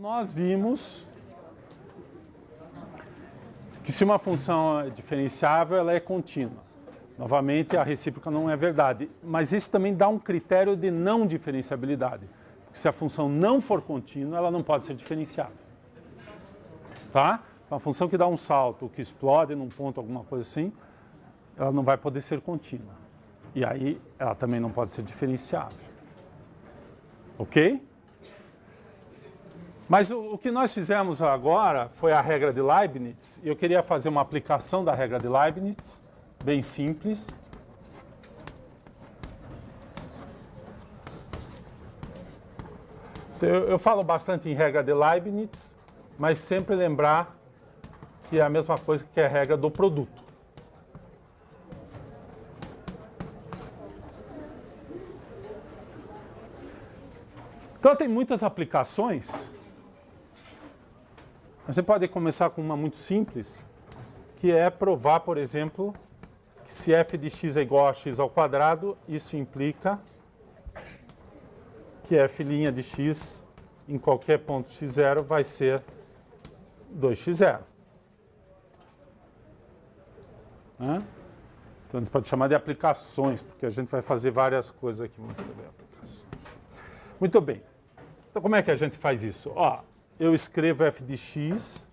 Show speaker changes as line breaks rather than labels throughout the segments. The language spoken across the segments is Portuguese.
Nós vimos que se uma função é diferenciável, ela é contínua. Novamente, a recíproca não é verdade, mas isso também dá um critério de não diferenciabilidade. Porque se a função não for contínua, ela não pode ser diferenciável. Tá? Então, a função que dá um salto, que explode num ponto, alguma coisa assim, ela não vai poder ser contínua. E aí, ela também não pode ser diferenciável. Ok? Mas o que nós fizemos agora foi a regra de Leibniz, e eu queria fazer uma aplicação da regra de Leibniz, bem simples. Eu falo bastante em regra de Leibniz, mas sempre lembrar que é a mesma coisa que a regra do produto. Então tem muitas aplicações. Você pode começar com uma muito simples, que é provar, por exemplo, que se f de x é igual a x ao quadrado, isso implica que f' de x em qualquer ponto x0 vai ser 2x0. Então a gente pode chamar de aplicações, porque a gente vai fazer várias coisas aqui. Vamos escrever aplicações. Muito bem. Então como é que a gente faz isso? Ó, eu escrevo f de x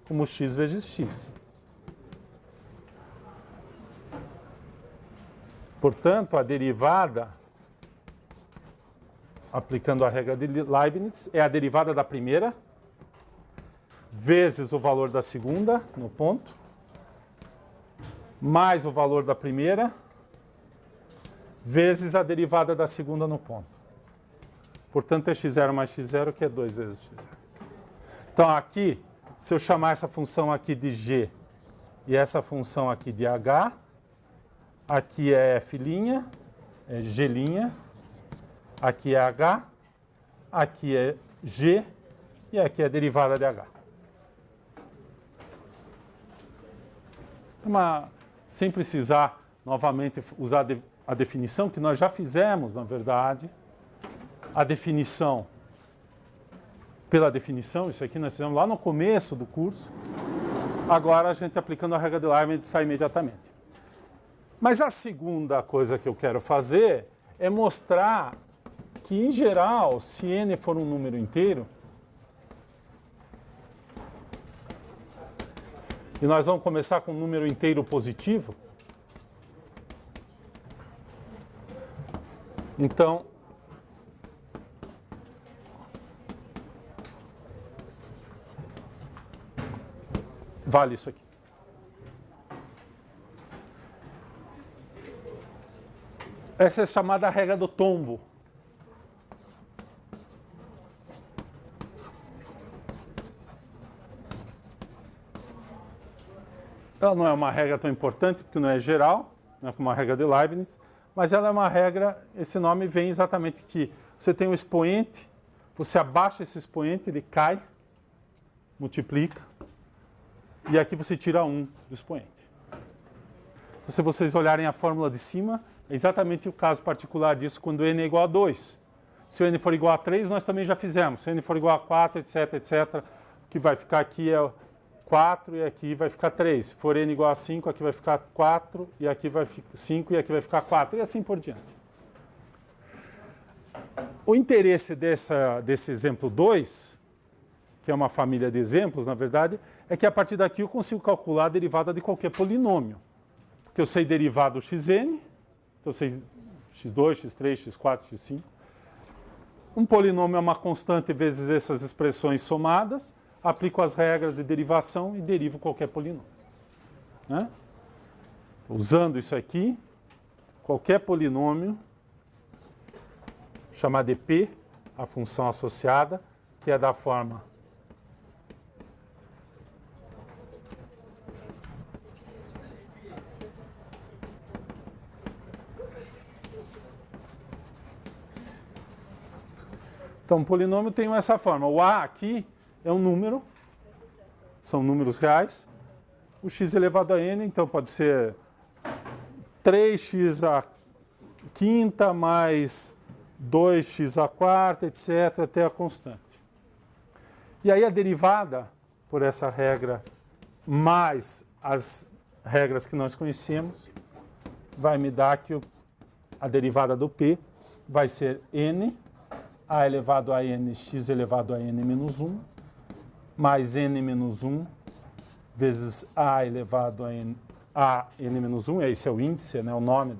como x vezes x. Portanto, a derivada, aplicando a regra de Leibniz, é a derivada da primeira vezes o valor da segunda no ponto, mais o valor da primeira vezes a derivada da segunda no ponto. Portanto, é x0 mais x0, que é 2 vezes x0. Então, aqui, se eu chamar essa função aqui de g e essa função aqui de h, aqui é f', é g', aqui é h, aqui é g e aqui é a derivada de h. Sem precisar novamente usar a definição, que nós já fizemos, na verdade, a definição pela definição, isso aqui nós fizemos lá no começo do curso. Agora a gente aplicando a regra de Leibniz sai imediatamente. Mas a segunda coisa que eu quero fazer é mostrar que, em geral, se n for um número inteiro, e nós vamos começar com um número inteiro positivo, então vale isso aqui. Essa é chamada regra do tombo. Ela não é uma regra tão importante, porque não é geral, não é como a regra de Leibniz, mas ela é uma regra, esse nome vem exatamente que você tem um expoente, você abaixa esse expoente, ele cai, multiplica, e aqui você tira 1 do expoente. Então, se vocês olharem a fórmula de cima, é exatamente o caso particular disso quando n é igual a 2. Se o n for igual a 3, nós também já fizemos. Se n for igual a 4, etc, etc, o que vai ficar aqui é 4 e aqui vai ficar 3. Se for n igual a 5, aqui vai ficar 4, e aqui vai ficar 5 e aqui vai ficar 4, e assim por diante. O interesse desse exemplo 2, que é uma família de exemplos, na verdade, é que a partir daqui eu consigo calcular a derivada de qualquer polinômio. Porque eu sei derivar do xn, então eu sei x2, x3, x4, x5. Um polinômio é uma constante vezes essas expressões somadas, aplico as regras de derivação e derivo qualquer polinômio. Né? Usando isso aqui, qualquer polinômio, chamar de p, a função associada, que é da forma então, um polinômio tem essa forma. O a aqui é um número, são números reais. O x elevado a n, então, pode ser 3x a quinta mais 2x a quarta, etc., até a constante. E aí a derivada, por essa regra, mais as regras que nós conhecemos, vai me dar que a derivada do P vai ser n, a elevado a n, x elevado a n menos 1, mais n menos 1, vezes a elevado a n menos 1, esse é o índice, né, o nome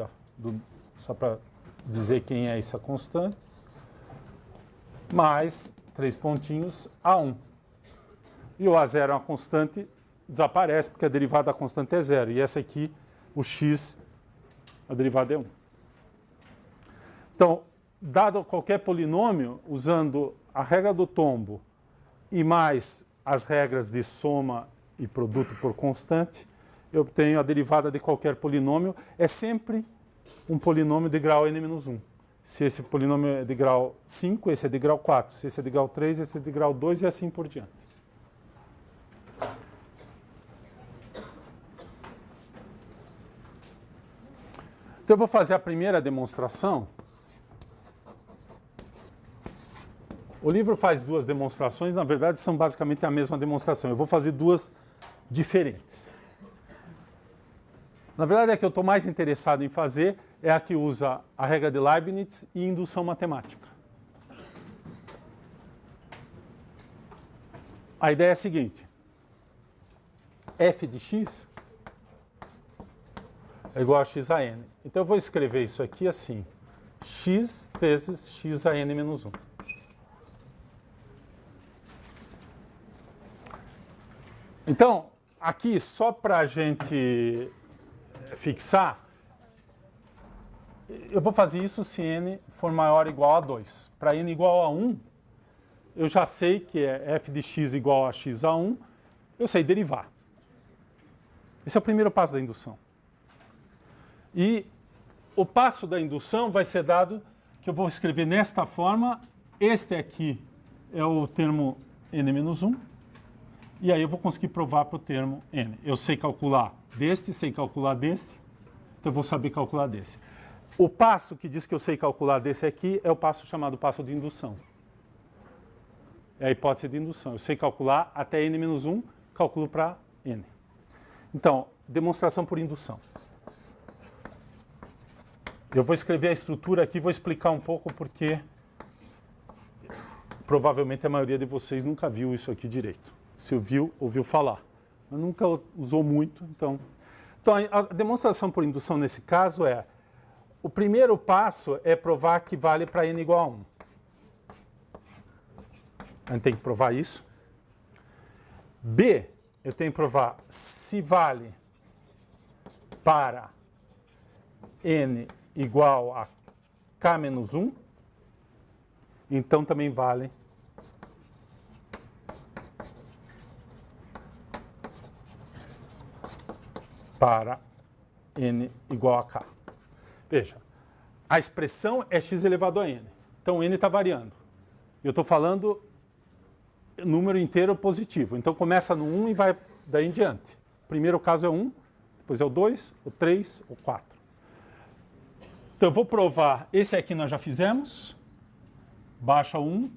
só para dizer quem é essa constante, mais 3 pontinhos, A1. E o A0 é uma constante, desaparece, porque a derivada da constante é 0. E essa aqui, o x, a derivada é 1. Então, dado qualquer polinômio, usando a regra do tombo e mais as regras de soma e produto por constante, eu obtenho a derivada de qualquer polinômio. É sempre um polinômio de grau n-1. Se esse polinômio é de grau 5, esse é de grau 4. Se esse é de grau 3, esse é de grau 2 e assim por diante. Então eu vou fazer a primeira demonstração. O livro faz duas demonstrações, na verdade são basicamente a mesma demonstração. Eu vou fazer duas diferentes. Na verdade, a que eu estou mais interessado em fazer é a que usa a regra de Leibniz e indução matemática. A ideia é a seguinte. F de x é igual a x a n. Então, eu vou escrever isso aqui assim. X vezes x a n menos 1. Então, aqui, só para a gente fixar, eu vou fazer isso se n for maior ou igual a 2. Para n igual a 1, eu já sei que é f de x igual a x a 1, eu sei derivar. Esse é o primeiro passo da indução. E o passo da indução vai ser dado que eu vou escrever nesta forma. Este aqui é o termo n-1. E aí eu vou conseguir provar para o termo n. Eu sei calcular deste, sei calcular desse, então eu vou saber calcular desse. O passo que diz que eu sei calcular desse aqui é o passo chamado passo de indução. É a hipótese de indução. Eu sei calcular até n-1, calculo para n. Então, demonstração por indução. Eu vou escrever a estrutura aqui, vou explicar um pouco porque provavelmente a maioria de vocês nunca viu isso aqui direito. Se ouviu falar, mas nunca usou muito. Então, a demonstração por indução nesse caso é, o primeiro passo é provar que vale para n igual a 1. A gente tem que provar isso. B, eu tenho que provar se vale para n igual a k menos 1, então também vale para n igual a k. Veja, a expressão é x elevado a n. Então, n está variando. Eu estou falando número inteiro positivo. Então, começa no 1 e vai daí em diante. O primeiro caso é 1, depois é o 2, o 3, o 4. Então, eu vou provar, esse aqui nós já fizemos. Baixa 1,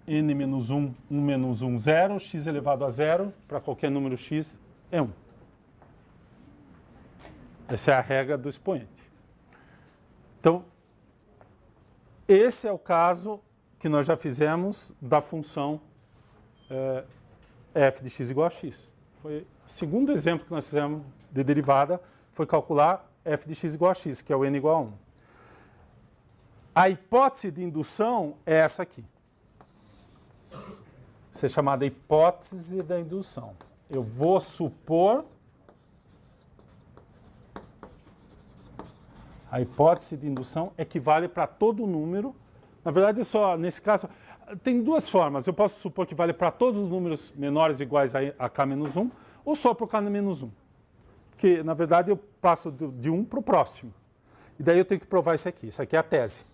n menos 1, 1 menos 1, 0, x elevado a 0, para qualquer número x é 1. Essa é a regra do expoente. Então, esse é o caso que nós já fizemos da função f de x igual a x. Foi o segundo exemplo que nós fizemos de derivada, foi calcular f de x igual a x, que é o n igual a 1. A hipótese de indução é essa aqui. Isso é chamada hipótese da indução. Eu vou supor a hipótese de indução equivale para todo número. Na verdade, só nesse caso, tem duas formas. Eu posso supor que vale para todos os números menores ou iguais a k menos 1, ou só para o k menos 1. Porque, na verdade, eu passo de 1 para o próximo. E daí eu tenho que provar isso aqui. Isso aqui é a tese.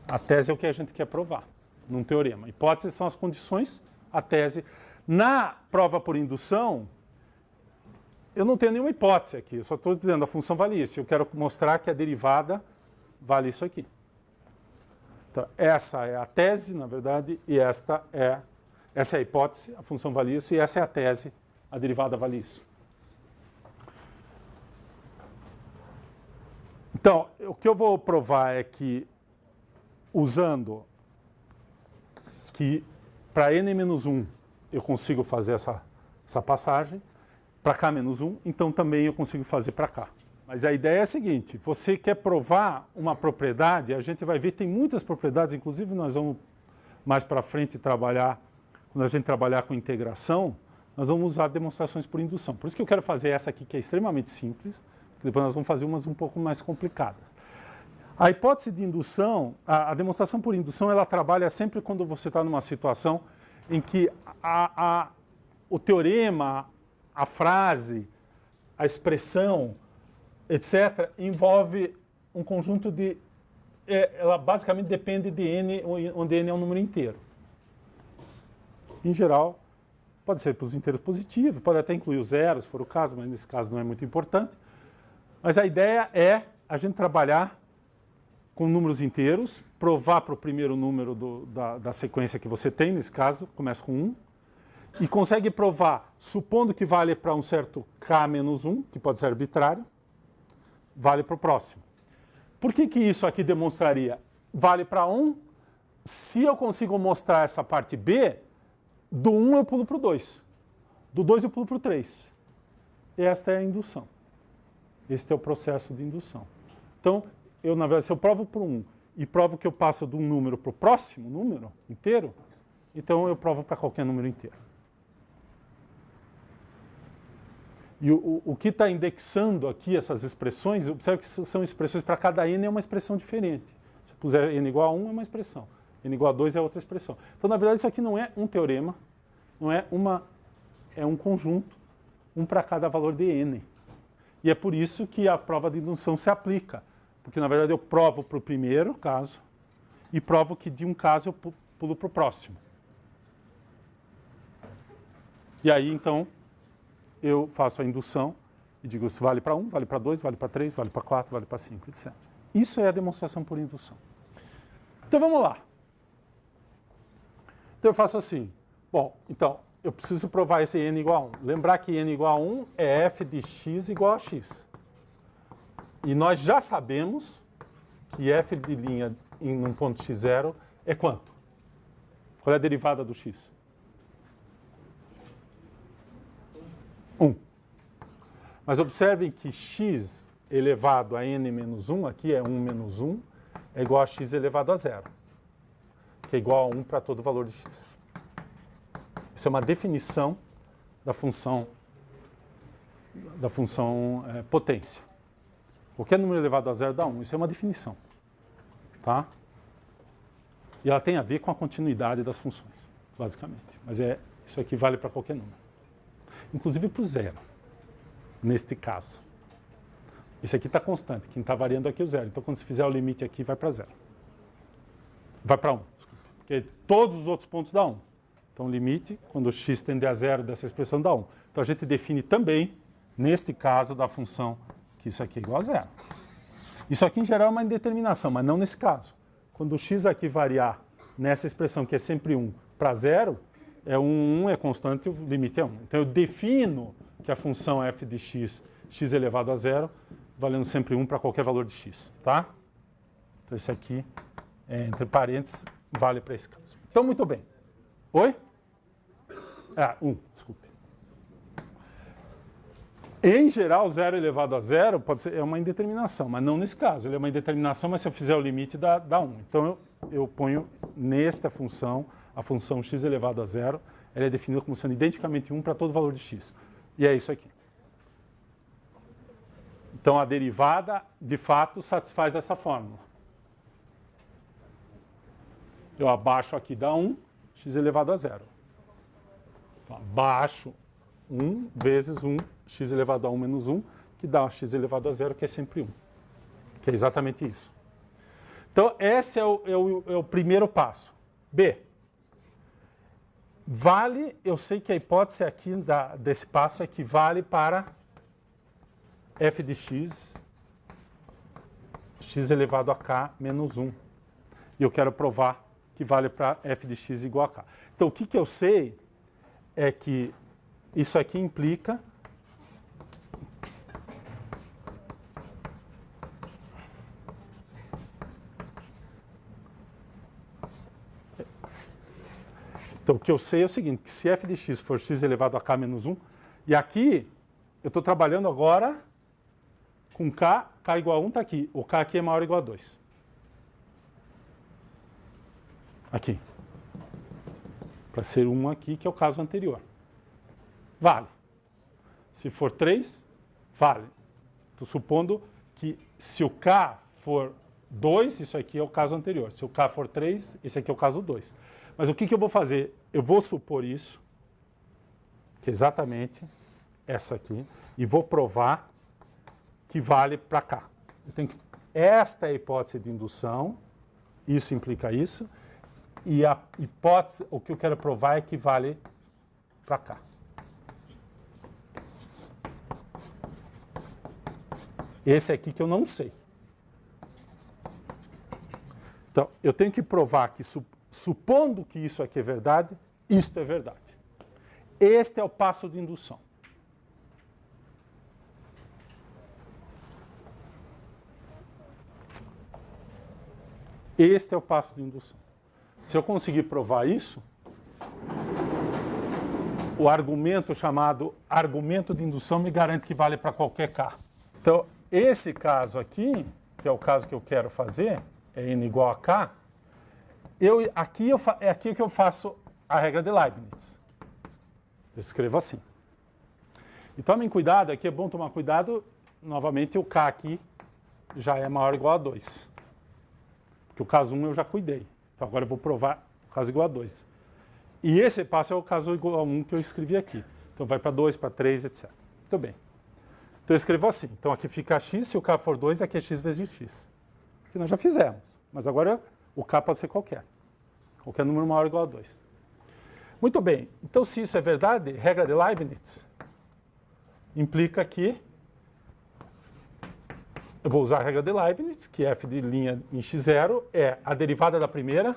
A tese é o que a gente quer provar num teorema. Hipóteses são as condições, a tese. Na prova por indução, eu não tenho nenhuma hipótese aqui, eu só estou dizendo a função vale isso. Eu quero mostrar que a derivada vale isso aqui. Então, essa é a tese, na verdade, e essa é a hipótese, a função vale isso, e essa é a tese, a derivada vale isso. Então, o que eu vou provar é que, usando que para n-1 eu consigo fazer essa passagem, para k-1, então também eu consigo fazer para cá. Mas a ideia é a seguinte, você quer provar uma propriedade, a gente vai ver, tem muitas propriedades, inclusive nós vamos mais para frente trabalhar, quando a gente trabalhar com integração, nós vamos usar demonstrações por indução. Por isso que eu quero fazer essa aqui, que é extremamente simples, depois nós vamos fazer umas um pouco mais complicadas. A hipótese de indução, a demonstração por indução, ela trabalha sempre quando você está numa situação em que o teorema, a frase, a expressão, etc., envolve um conjunto de... ela basicamente depende de n, onde n é um número inteiro. Em geral, pode ser para os inteiros positivos, pode até incluir o zero, se for o caso, mas nesse caso não é muito importante. Mas a ideia é a gente trabalhar com números inteiros, provar para o primeiro número da sequência que você tem, nesse caso, começa com 1, e consegue provar, supondo que vale para um certo k-1, que pode ser arbitrário, vale para o próximo. Por que isso aqui demonstraria? Vale para 1, se eu consigo mostrar essa parte B, do 1 eu pulo para o 2, do 2 eu pulo para o 3. Esta é a indução. Este é o processo de indução. Então, na verdade, se eu provo por 1 e provo que eu passo de um número para o próximo número inteiro, então eu provo para qualquer número inteiro. E o que está indexando aqui essas expressões, observe que são expressões, para cada n é uma expressão diferente. Se eu puser n igual a 1 é uma expressão, n igual a 2 é outra expressão. Então, na verdade, isso aqui não é um teorema, não é é um conjunto, um para cada valor de n. E é por isso que a prova de indução se aplica. Porque, na verdade, eu provo para o primeiro caso e provo que de um caso eu pulo para o próximo. E aí, então, eu faço a indução e digo se vale para 1, vale para 2, vale para 3, vale para 4, vale para 5, etc. Isso é a demonstração por indução. Então, vamos lá. Então, eu faço assim. Bom, então, eu preciso provar esse n igual a 1. Lembrar que n igual a 1 é f de x igual a x. E nós já sabemos que f de linha em um ponto x0 é quanto? Qual é a derivada do x? 1. Mas observem que x elevado a n menos 1, aqui é 1 menos 1, é igual a x elevado a 0, que é igual a 1 para todo valor de x. Isso é uma definição da função potência. Qualquer número elevado a 0 dá 1. Isso é uma definição. Tá? E ela tem a ver com a continuidade das funções, basicamente. Mas isso aqui vale para qualquer número. Inclusive para o zero, neste caso. Isso aqui está constante. Quem está variando aqui é o zero. Então, quando você fizer o limite aqui, vai para 0. Vai para 1, desculpa. Porque todos os outros pontos dá 1. Então, o limite, quando o x tende a 0 dessa expressão, dá 1. Então, a gente define também, neste caso da função, que isso aqui é igual a 0. Isso aqui, em geral, é uma indeterminação, mas não nesse caso. Quando o x aqui variar nessa expressão, que é sempre 1, para 0, é 1 é constante, o limite é 1. Então, eu defino que a função f de x, x elevado a 0, valendo sempre 1 para qualquer valor de x. Tá? Então, isso aqui, entre parênteses, vale para esse caso. Então, muito bem. Oi? 1, desculpe. Em geral, 0 elevado a 0 é uma indeterminação, mas não nesse caso. Ele é uma indeterminação, mas se eu fizer o limite, dá 1. Então, eu ponho nesta função, a função x elevado a 0, ela é definida como sendo identicamente 1 para todo valor de x. E é isso aqui. Então, a derivada, de fato, satisfaz essa fórmula. Eu abaixo aqui, dá 1, x elevado a 0. Então, abaixo 1 vezes 1, x elevado a 1 menos 1, que dá x elevado a 0, que é sempre 1. Que é exatamente isso. Então, esse é o primeiro passo. B. Vale, eu sei que a hipótese aqui desse passo é que vale para f de x, x elevado a k menos 1. E eu quero provar que vale para f de x igual a k. Então, o que eu sei é que isso aqui implica Então, o que eu sei é o seguinte, que se f de x for x elevado a k menos 1, e aqui eu estou trabalhando agora com k igual a 1 está aqui. O k aqui é maior ou igual a 2. Aqui. Para ser 1 aqui, que é o caso anterior. Vale. Se for 3, vale. Estou supondo que se o k for 2, isso aqui é o caso anterior. Se o k for 3, esse aqui é o caso 2. Mas o que eu vou fazer? Eu vou supor isso, que é exatamente essa aqui, e vou provar que vale para cá. Esta é a hipótese de indução, isso implica isso, e a hipótese, o que eu quero provar é que vale para cá. Esse aqui que eu não sei. Então, eu tenho que provar que, supondo que isso aqui é verdade, isto é verdade. Este é o passo de indução. Este é o passo de indução. Se eu conseguir provar isso, o argumento chamado argumento de indução me garante que vale para qualquer k. Então, esse caso aqui, que é o caso que eu quero fazer, é n igual a k, é aqui que eu faço a regra de Leibniz. Eu escrevo assim. E tomem cuidado, aqui é bom tomar cuidado, novamente o k aqui já é maior ou igual a 2. Porque o caso 1 eu já cuidei. Então agora eu vou provar o caso igual a 2. E esse passo é o caso igual a 1 que eu escrevi aqui. Então vai para 2, para 3, etc. Muito bem. Então eu escrevo assim. Então aqui fica x, se o k for 2, aqui é x vezes x. Que nós já fizemos. Mas agora o k pode ser qualquer. Qualquer número maior ou igual a 2. Muito bem. Então se isso é verdade, regra de Leibniz implica que eu vou usar a regra de Leibniz, que f de linha em x0 é a derivada da primeira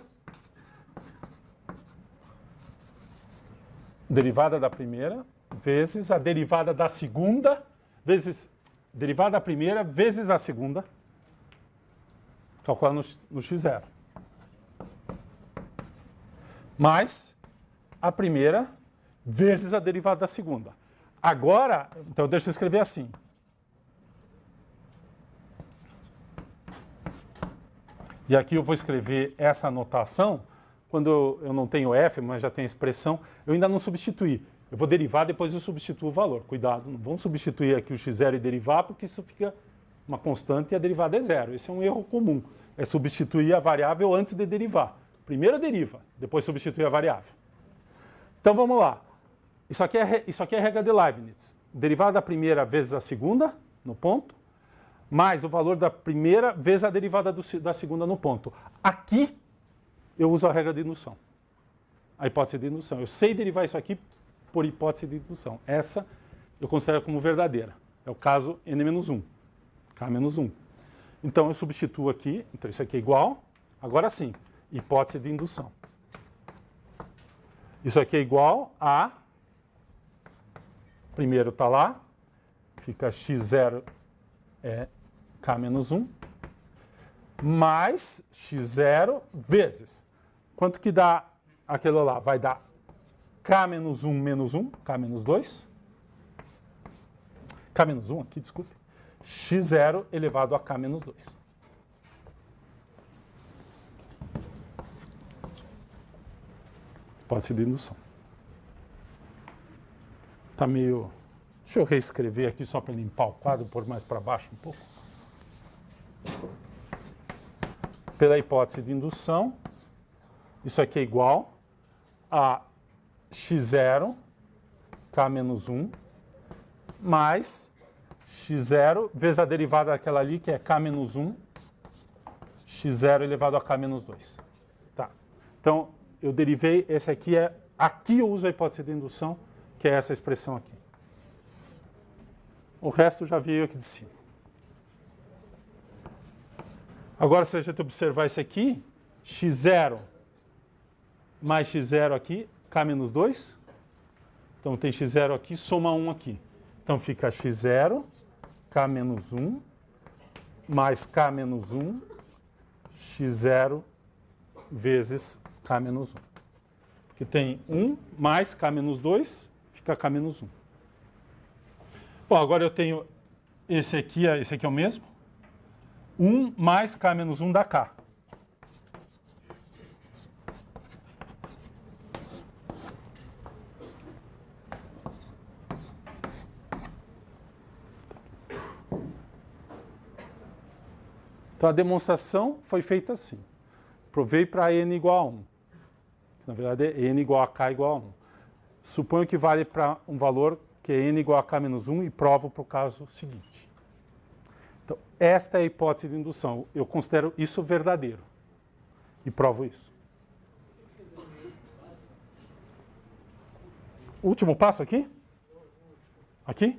vezes a derivada da segunda vezes derivada da primeira vezes a segunda, calculada no x0. Mais a primeira vezes a derivada da segunda. Agora, então deixa eu escrever assim. E aqui eu vou escrever essa anotação, quando eu não tenho f, mas já tenho expressão, eu ainda não substituí. Eu vou derivar, depois eu substituo o valor. Cuidado, não vamos substituir aqui o x0 e derivar, porque isso fica uma constante e a derivada é zero. Esse é um erro comum. É substituir a variável antes de derivar. Primeiro deriva, depois substitui a variável. Então vamos lá. Isso aqui é a regra de Leibniz. Derivada da primeira vezes a segunda, no ponto, mais o valor da primeira vezes a derivada da segunda no ponto. Aqui eu uso a regra de indução. A hipótese de indução. Eu sei derivar isso aqui por hipótese de indução. Essa eu considero como verdadeira. É o caso n-1, k-1. Então eu substituo aqui, então isso aqui é igual, agora sim, hipótese de indução. Isso aqui é igual a, primeiro está lá, fica x0 é k-1, mais x0 vezes. Quanto que dá aquilo lá? Vai dar k-1 menos 1, k-2. K-1 aqui, desculpe. x0 elevado a k-2. Hipótese de indução. Está meio... Deixa eu reescrever aqui só para limpar o quadro, pôr mais para baixo um pouco. Pela hipótese de indução, isso aqui é igual a x0, k-1, mais x0 vezes a derivada daquela ali, que é k-1, x0 elevado a k-2. Tá. Então, eu derivei, esse aqui é... Aqui eu uso a hipótese de indução, que é essa expressão aqui. O resto já veio aqui de cima. Agora, se a gente observar isso aqui, x0 mais x0 aqui, k menos 2. Então tem x0 aqui, soma 1 aqui. Então fica x0, k menos 1, mais k menos 1, x0 vezes k menos 1. Porque tem 1 mais k menos 2, fica k menos 1. Bom, agora eu tenho esse aqui é o mesmo. 1 mais k menos 1 dá k. Então a demonstração foi feita assim. Provei para n igual a 1. Na verdade é n igual a k igual a 1. Suponho que vale para um valor que é n igual a k menos 1 e provo para o caso seguinte. Então, esta é a hipótese de indução. Eu considero isso verdadeiro. E provo isso. Último passo aqui? Aqui?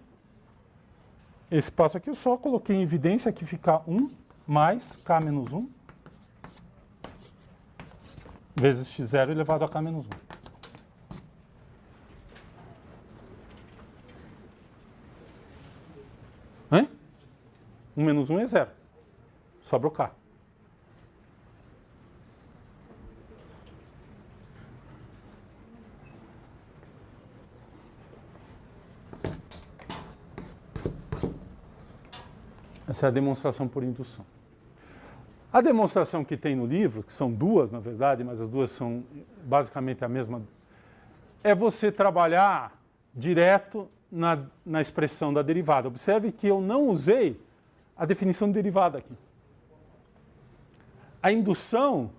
Esse passo aqui eu só coloquei em evidência que fica 1 mais k menos 1 vezes x0 elevado a k menos 1. Hein? 1 menos 1 é 0. Sobra o k. Essa é a demonstração por indução. A demonstração que tem no livro, que são duas, na verdade, mas as duas são basicamente a mesma, é você trabalhar direto na expressão da derivada. Observe que eu não usei a definição de derivada aqui. A indução,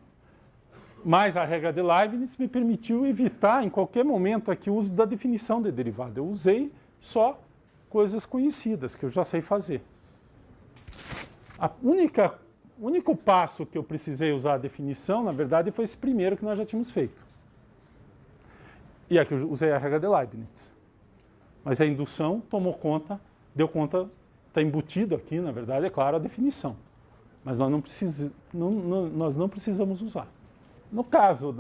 mais a regra de Leibniz, me permitiu evitar, em qualquer momento, aqui o uso da definição de derivada. Eu usei só coisas conhecidas, que eu já sei fazer. O único passo que eu precisei usar a definição, na verdade, foi esse primeiro que nós já tínhamos feito. E aqui eu usei a regra de Leibniz. Mas a indução tomou conta, deu conta, está embutido aqui, na verdade, é claro, a definição. Mas nós não precisamos usar. No caso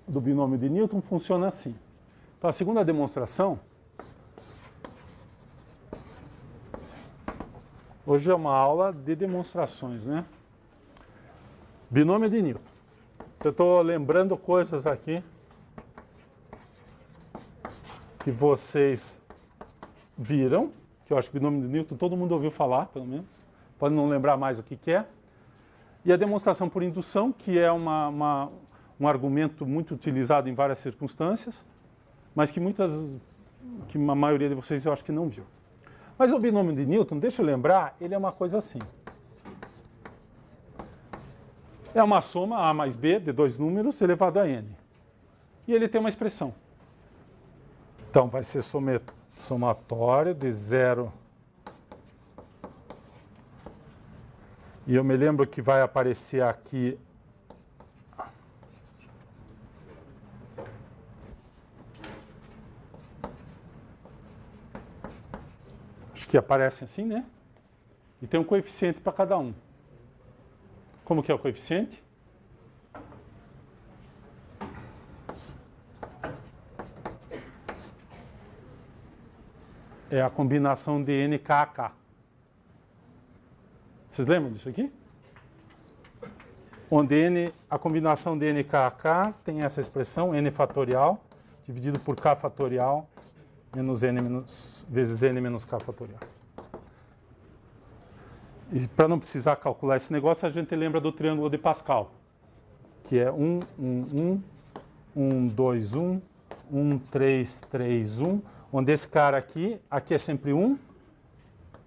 do binômio de Newton, funciona assim. Então, a segunda demonstração, hoje é uma aula de demonstrações, né? Binômio de Newton. Eu estou lembrando coisas aqui que vocês viram, que eu acho que binômio de Newton todo mundo ouviu falar, pelo menos. Pode não lembrar mais o que é. E a demonstração por indução, que é um argumento muito utilizado em várias circunstâncias, mas que a maioria de vocês eu acho que não viu. Mas o binômio de Newton, deixa eu lembrar, ele é uma coisa assim. É uma soma A mais B de dois números elevado a N. E ele tem uma expressão. Então, vai ser somatório de 0. E eu me lembro que vai aparecer aqui acho que aparece assim, né? E tem um coeficiente para cada um. Como que é o coeficiente? É a combinação de n, k, k. Vocês lembram disso aqui? Onde n, a combinação de n, k, k tem essa expressão, n fatorial, dividido por k fatorial, menos n vezes n menos k fatorial. E para não precisar calcular esse negócio, a gente lembra do triângulo de Pascal, que é 1, 1, 1, 1, 2, 1, 1, 3, 3, 1, onde esse cara aqui é sempre 1,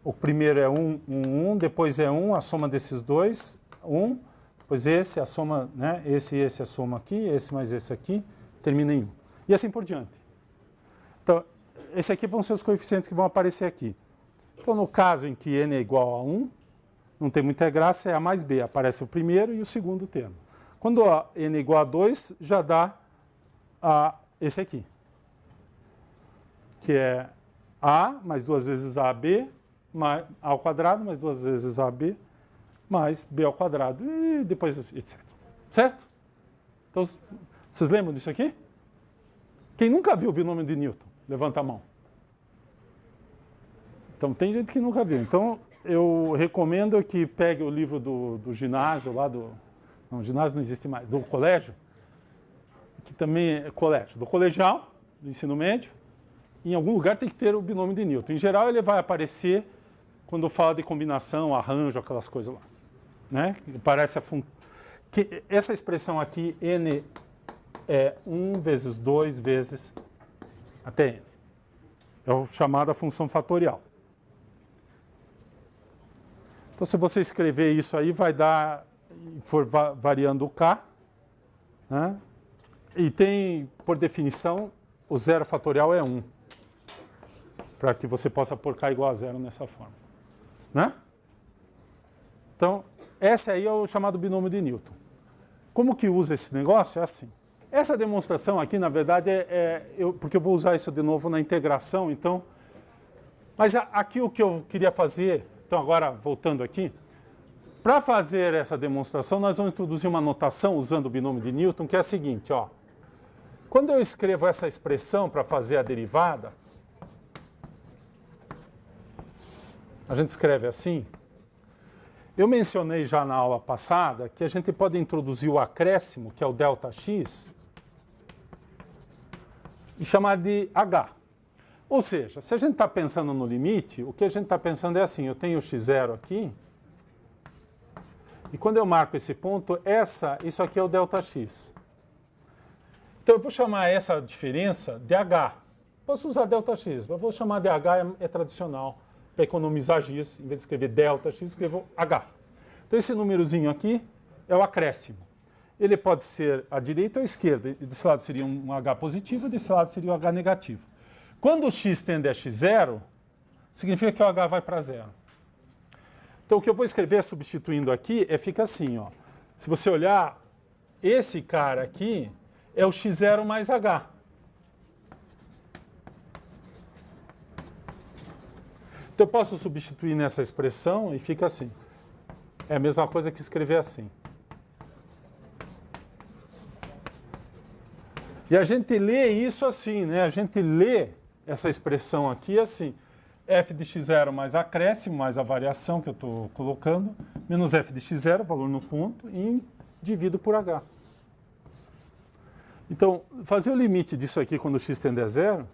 o primeiro é 1, 1, 1, depois é 1, a soma desses dois, 1, depois esse, a soma, né, esse e esse, a soma aqui, esse mais esse aqui, termina em 1. E assim por diante. Então, esse aqui vão ser os coeficientes que vão aparecer aqui. Então, no caso em que n é igual a 1, não tem muita graça, é A mais B. Aparece o primeiro e o segundo termo. Quando n é igual a 2, já dá esse aqui, que é A mais duas vezes AB, ao quadrado, mais duas vezes AB, mais b ao quadrado e depois etc. Certo? Então, vocês lembram disso aqui? Quem nunca viu o binômio de Newton? Levanta a mão. Então, tem gente que nunca viu. Então, eu recomendo que pegue o livro do ginásio, lá do... Não, ginásio não existe mais. Do colégio, que também é colégio. Do colegial, do ensino médio. Em algum lugar tem que ter o binômio de Newton. Em geral, ele vai aparecer quando fala de combinação, arranjo, aquelas coisas lá. Né? Parece essa expressão aqui, n é 1 vezes 2 vezes até n. É o chamado função fatorial. Então, se você escrever isso aí, vai dar, for variando o k, né? E tem, por definição, o zero fatorial é 1, para que você possa pôr k igual a zero nessa forma. Né? Então, esse aí é o chamado binômio de Newton. Como que usa esse negócio? É assim. Essa demonstração aqui, na verdade, porque eu vou usar isso de novo na integração, então... Mas aqui o que eu queria fazer, então agora voltando aqui, para fazer essa demonstração, nós vamos introduzir uma notação usando o binômio de Newton, que é a seguinte, ó. Quando eu escrevo essa expressão para fazer a derivada, a gente escreve assim. Eu mencionei já na aula passada que a gente pode introduzir o acréscimo, que é o ΔX, e chamar de H. Ou seja, se a gente está pensando no limite, o que a gente está pensando é assim, eu tenho o x0 aqui, e quando eu marco esse ponto, isso aqui é o ΔX. Então eu vou chamar essa diferença de H. Posso usar ΔX, mas eu vou chamar de H, é tradicional. Para economizar x, em vez de escrever ΔX, escrevo H. Então esse númerozinho aqui é o acréscimo. Ele pode ser à direita ou à esquerda. Desse lado seria um H positivo, desse lado seria um H negativo. Quando o x tende a x0, significa que o H vai para zero. Então o que eu vou escrever substituindo aqui fica assim, ó. Se você olhar, esse cara aqui é o x0 mais H. Então eu posso substituir nessa expressão e fica assim. É a mesma coisa que escrever assim. E a gente lê isso assim, né? A gente lê essa expressão aqui assim. F de x0 mais acréscimo, mais a variação que eu estou colocando, menos f de x0, valor no ponto, e divido por h. Então, fazer o limite disso aqui quando x tende a zero,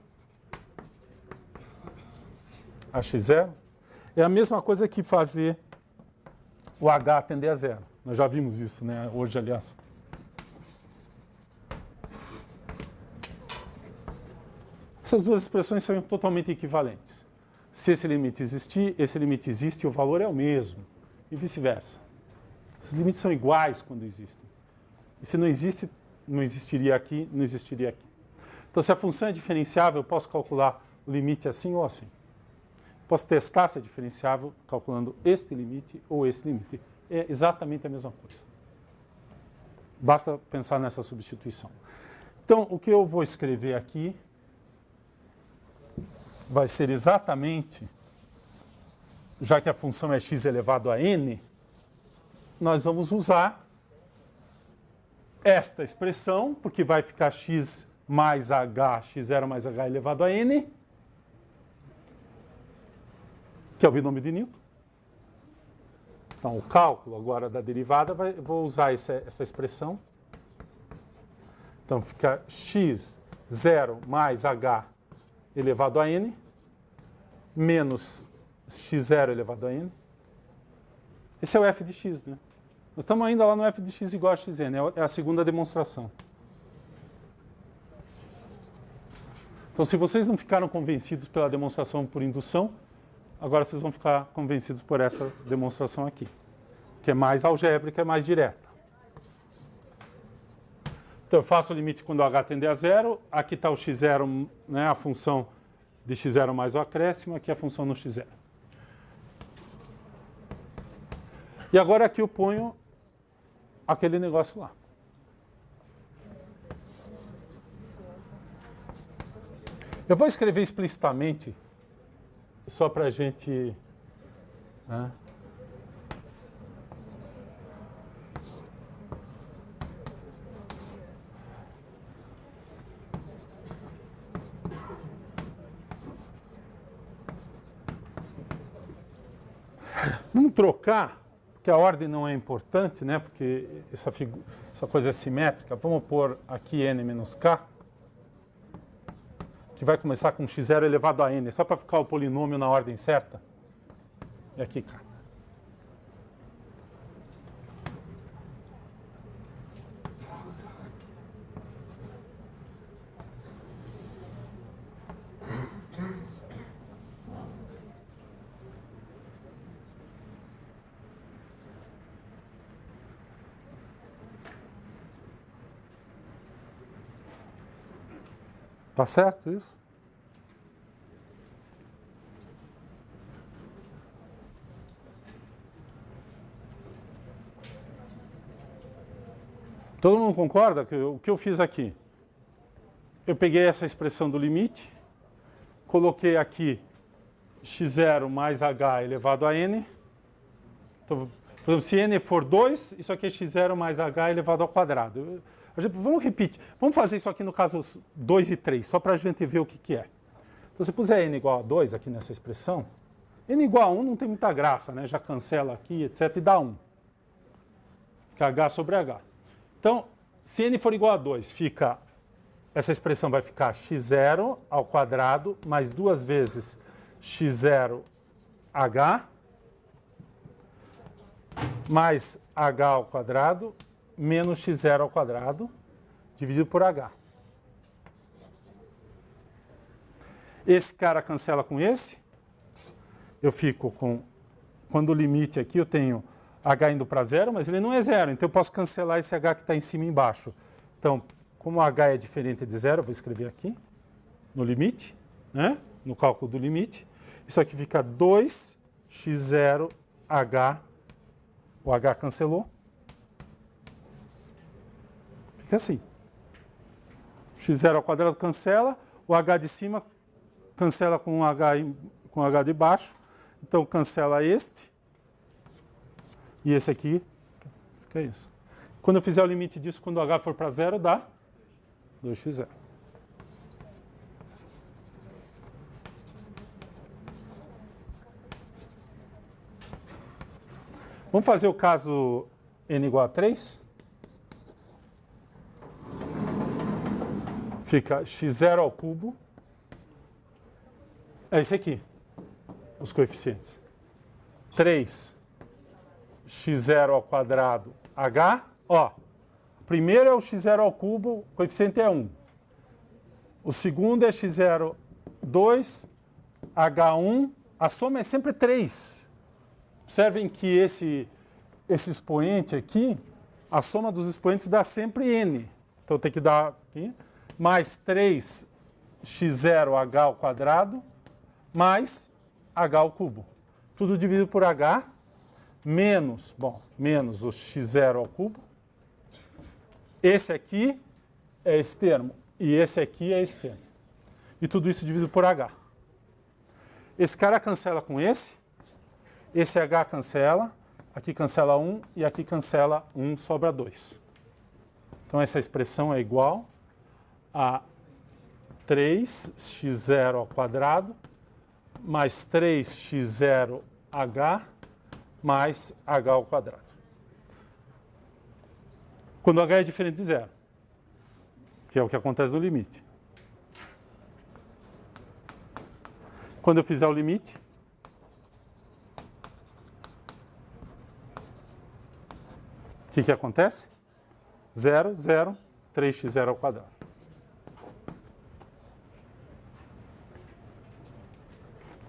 a x0, é a mesma coisa que fazer o h tender a zero. Nós já vimos isso, né? Hoje, aliás. Essas duas expressões são totalmente equivalentes. Se esse limite existir, esse limite existe e o valor é o mesmo, e vice-versa. Esses limites são iguais quando existem. E se não existe, não existiria aqui, não existiria aqui. Então, se a função é diferenciável, eu posso calcular o limite assim ou assim. Posso testar se é diferenciável calculando este limite ou este limite. É exatamente a mesma coisa. Basta pensar nessa substituição. Então, o que eu vou escrever aqui vai ser exatamente, já que a função é x elevado a n, nós vamos usar esta expressão, porque vai ficar x mais h, x0 mais h elevado a n, que é o binômio de Newton. Então, o cálculo agora da derivada, vou usar essa expressão. Então, fica x0 mais h elevado a n, menos x0 elevado a n. Esse é o f de x, né? Nós estamos ainda lá no f de x igual a xn, é a segunda demonstração. Então, se vocês não ficaram convencidos pela demonstração por indução, agora vocês vão ficar convencidos por essa demonstração aqui, que é mais algébrica, é mais direta. Então, eu faço o limite quando o h tende a zero. Aqui está o x0, né, a função de x0 mais o acréscimo. Aqui a função no x0. E agora aqui eu ponho aquele negócio lá. Eu vou escrever explicitamente, só para a gente... Né, Vamos trocar, porque a ordem não é importante, né? Porque essa coisa é simétrica. Vamos pôr aqui n menos k, que vai começar com x0 elevado a n, só para ficar o polinômio na ordem certa. E aqui k. Tá certo isso? Todo mundo concorda que o que eu fiz aqui? Eu peguei essa expressão do limite, coloquei aqui x0 mais h elevado a n. Então, por exemplo, se n for 2, isso aqui é x0 mais h elevado ao quadrado. Vamos repetir. Vamos fazer isso aqui no caso 2 e 3, só para a gente ver o que é. Então, se puser n igual a 2 aqui nessa expressão, n igual a 1 não tem muita graça, né? Já cancela aqui, etc, e dá 1. Fica h sobre h. Então, se n for igual a 2, essa expressão vai ficar x0 ao quadrado mais 2 vezes x0h mais h ao quadrado menos x0 ao quadrado dividido por h. Esse cara cancela com esse. Eu fico com... Quando o limite aqui eu tenho h indo para zero, mas ele não é zero. Então eu posso cancelar esse h que está em cima e embaixo. Então, como h é diferente de zero, eu vou escrever aqui no limite, né? No cálculo do limite. Isso aqui fica 2x0h. O h cancelou. Fica assim. x0 ao quadrado cancela. O h de cima cancela com o h de baixo. Então cancela este. E esse aqui fica isso. Quando eu fizer o limite disso, quando o h for para zero, dá 2x0. Vamos fazer o caso n igual a 3. Fica x0 ao cubo. É esse aqui, os coeficientes. 3 x0 ao quadrado h. Ó, primeiro é o x0 ao cubo, o coeficiente é 1. O segundo é x0, 2, h1. A soma é sempre 3. Observem que esse expoente aqui, a soma dos expoentes dá sempre n. Então tem que dar aqui, mais 3x0h ao quadrado, mais h ao cubo. Tudo dividido por h, menos o x0 ao cubo. Esse aqui é esse termo, e esse aqui é esse termo. E tudo isso dividido por h. Esse cara cancela com esse h cancela, aqui cancela 1 e aqui cancela 1, sobra 2. Então essa expressão é igual a 3x0 ao quadrado mais 3x0h mais h ao quadrado. Quando h é diferente de zero, que é o que acontece no limite. Quando eu fizer o limite, o que acontece? 0, 0, 3x0 ao quadrado.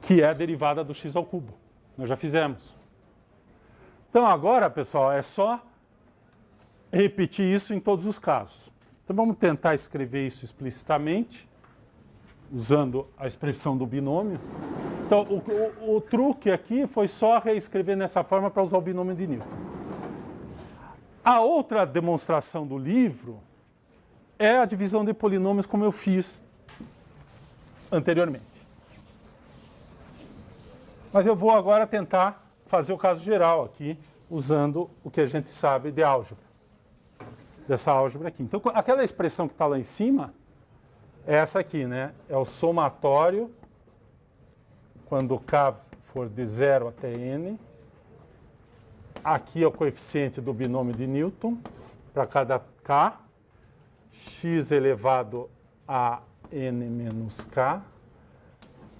Que é a derivada do x ao cubo. Nós já fizemos. Então agora, pessoal, é só repetir isso em todos os casos. Então vamos tentar escrever isso explicitamente, usando a expressão do binômio. Então o truque aqui foi só reescrever nessa forma para usar o binômio de Newton. A outra demonstração do livro é a divisão de polinômios como eu fiz anteriormente. Mas eu vou agora tentar fazer o caso geral aqui, usando o que a gente sabe de álgebra. Dessa álgebra aqui. Então, aquela expressão que está lá em cima é essa aqui, né? É o somatório, quando k for de 0 até n, aqui é o coeficiente do binômio de Newton para cada k, x elevado a n menos k,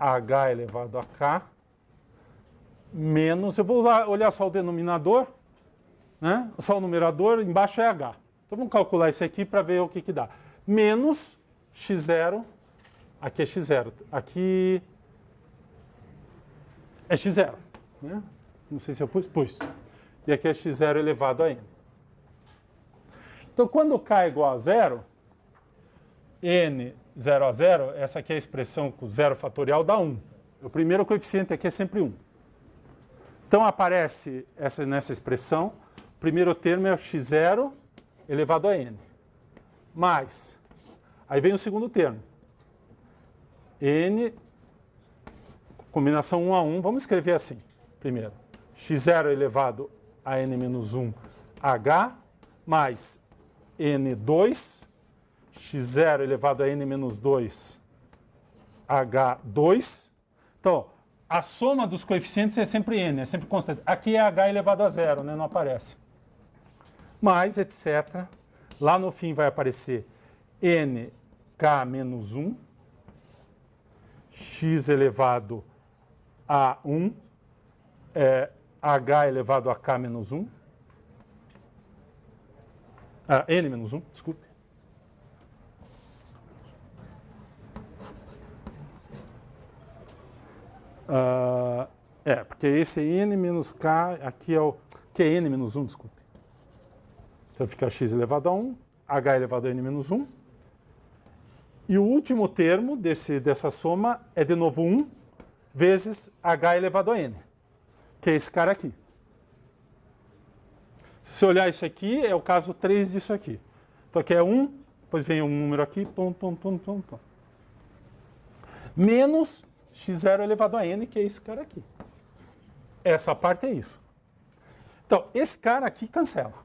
h elevado a k, menos, eu vou olhar só o denominador, né? Só o numerador, embaixo é h. Então vamos calcular isso aqui para ver o que dá. Menos x0, aqui é x0, aqui é x0, né? Não sei se eu pus. E aqui é x0 elevado a n. Então quando k é igual a zero, n 0 a 0, essa aqui é a expressão com zero fatorial dá 1. O primeiro coeficiente aqui é sempre 1. Então aparece nessa expressão, o primeiro termo é o x0 elevado a n. Mais, aí vem o segundo termo. N, combinação 1 a 1, vamos escrever assim, primeiro. x0 elevado a n menos 1, h, mais n2, x0 elevado a n menos 2, h2. Então, a soma dos coeficientes é sempre n, é sempre constante. Aqui é h elevado a zero, né? Não aparece. Mais, etc. Lá no fim vai aparecer nk menos 1, x elevado a 1, h elevado a k menos 1, n menos 1, desculpe. Porque esse é n menos k, aqui é o... que é n menos 1, desculpe. Então fica x elevado a 1, h elevado a n menos 1. E o último termo dessa soma é de novo 1 vezes h elevado a n, que é esse cara aqui. Se você olhar isso aqui, é o caso 3 disso aqui. Então aqui é 1, depois vem um número aqui, menos x0 elevado a n, que é esse cara aqui. Essa parte é isso. Então, esse cara aqui cancela.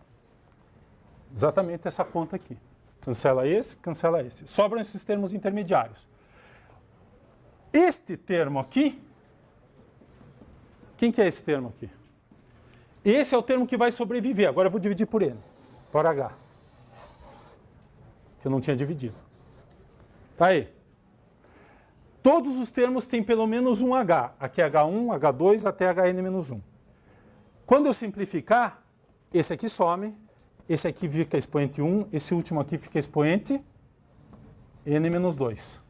Exatamente essa conta aqui. Cancela esse. Sobram esses termos intermediários. Este termo aqui, quem que é esse termo aqui? Esse é o termo que vai sobreviver. Agora eu vou dividir por n, por h. Que eu não tinha dividido. Tá aí. Todos os termos têm pelo menos um h. Aqui é h1, h2 até hn-1. Quando eu simplificar, esse aqui some, esse aqui fica expoente 1, esse último aqui fica expoente n-2.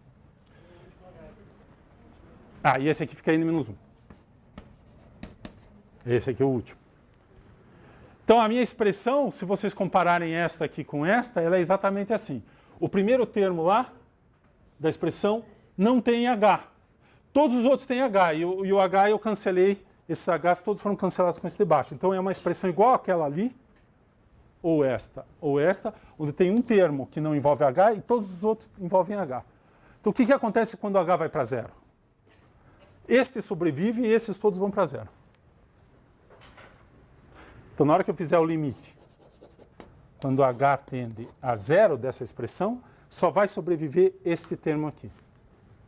E esse aqui fica n-1. Esse aqui é o último. Então a minha expressão, se vocês compararem esta aqui com esta, ela é exatamente assim. O primeiro termo lá da expressão não tem H. Todos os outros têm H. E o H eu cancelei, esses Hs todos foram cancelados com esse de baixo. Então é uma expressão igual àquela ali, ou esta, onde tem um termo que não envolve H e todos os outros envolvem H. Então o que acontece quando o H vai para zero? Este sobrevive e esses todos vão para zero. Então na hora que eu fizer o limite, quando H tende a zero dessa expressão, só vai sobreviver este termo aqui.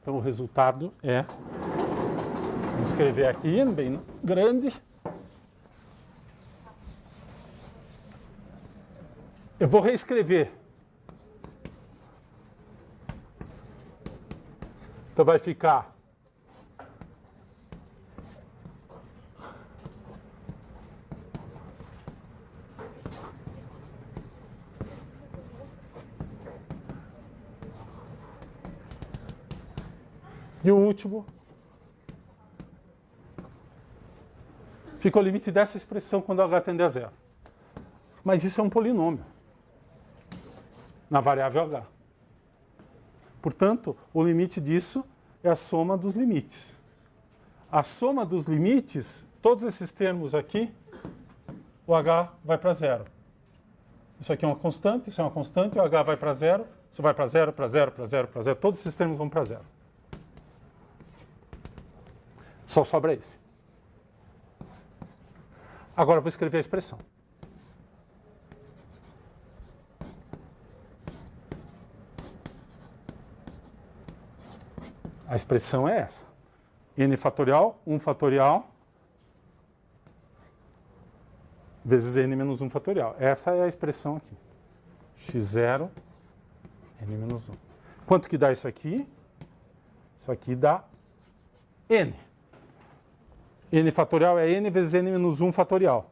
Então o resultado é, vamos escrever aqui, bem grande. Eu vou reescrever. Então vai ficar e o último fica o limite dessa expressão quando h tende a zero. Mas isso é um polinômio na variável h. Portanto, o limite disso é a soma dos limites. A soma dos limites, todos esses termos aqui, o h vai para zero. Isso aqui é uma constante, isso é uma constante, o h vai para zero, isso vai para zero, para zero, para zero, para zero, todos esses termos vão para zero. Só sobra esse. Agora eu vou escrever a expressão. A expressão é essa. N fatorial, 1 fatorial, vezes n menos 1 fatorial. Essa é a expressão aqui. x0, n menos 1. Quanto que dá isso aqui? Isso aqui dá n. N fatorial é n vezes n menos 1 fatorial.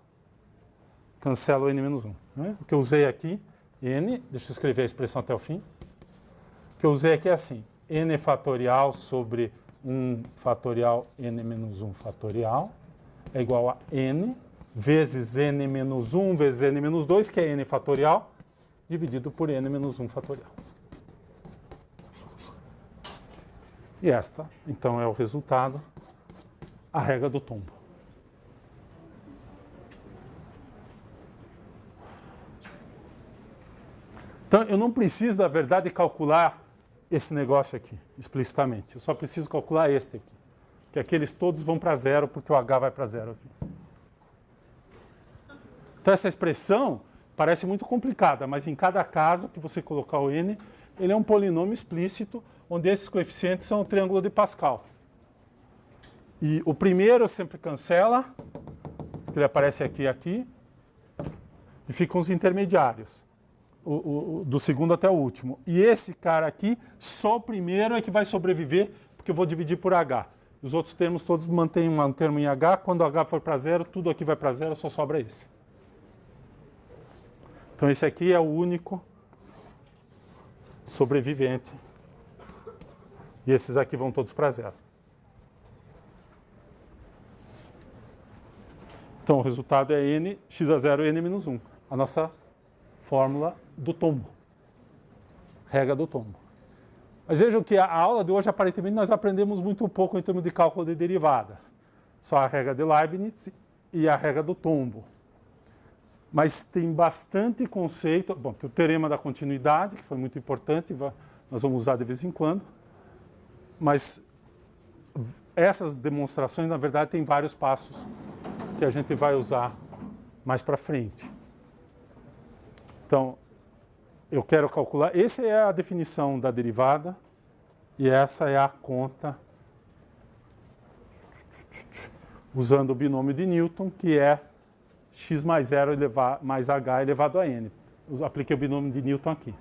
Cancelo o n menos 1. Né? O que eu usei aqui, n, deixa eu escrever a expressão até o fim. O que eu usei aqui é assim, n fatorial sobre 1 fatorial n menos 1 fatorial é igual a n vezes n menos 1 vezes n menos 2, que é n fatorial, dividido por n menos 1 fatorial. E esta, então, é o resultado, a regra do tombo. Então, eu não preciso, na verdade, calcular esse negócio aqui, explicitamente. Eu só preciso calcular este aqui. Que aqueles todos vão para zero, porque o h vai para zero aqui. Então, essa expressão parece muito complicada, mas em cada caso que você colocar o n, ele é um polinômio explícito, onde esses coeficientes são o triângulo de Pascal. E o primeiro sempre cancela, ele aparece aqui e aqui, e ficam os intermediários, do segundo até o último. E esse cara aqui, só o primeiro é que vai sobreviver, porque eu vou dividir por h. Os outros termos todos mantêm um termo em h, quando h for para zero, tudo aqui vai para zero, só sobra esse. Então esse aqui é o único sobrevivente. E esses aqui vão todos para zero. Então o resultado é n, x a 0, n menos 1. A nossa fórmula do tombo. Regra do tombo. Mas vejam que a aula de hoje, aparentemente, nós aprendemos muito pouco em termos de cálculo de derivadas. Só a regra de Leibniz e a regra do tombo. Mas tem bastante conceito. Bom, tem o teorema da continuidade, que foi muito importante, nós vamos usar de vez em quando. Mas essas demonstrações, na verdade, tem vários passos que a gente vai usar mais para frente. Então, eu quero calcular... Essa é a definição da derivada e essa é a conta usando o binômio de Newton, que é x mais 0 mais h elevado a n. Eu apliquei o binômio de Newton aqui.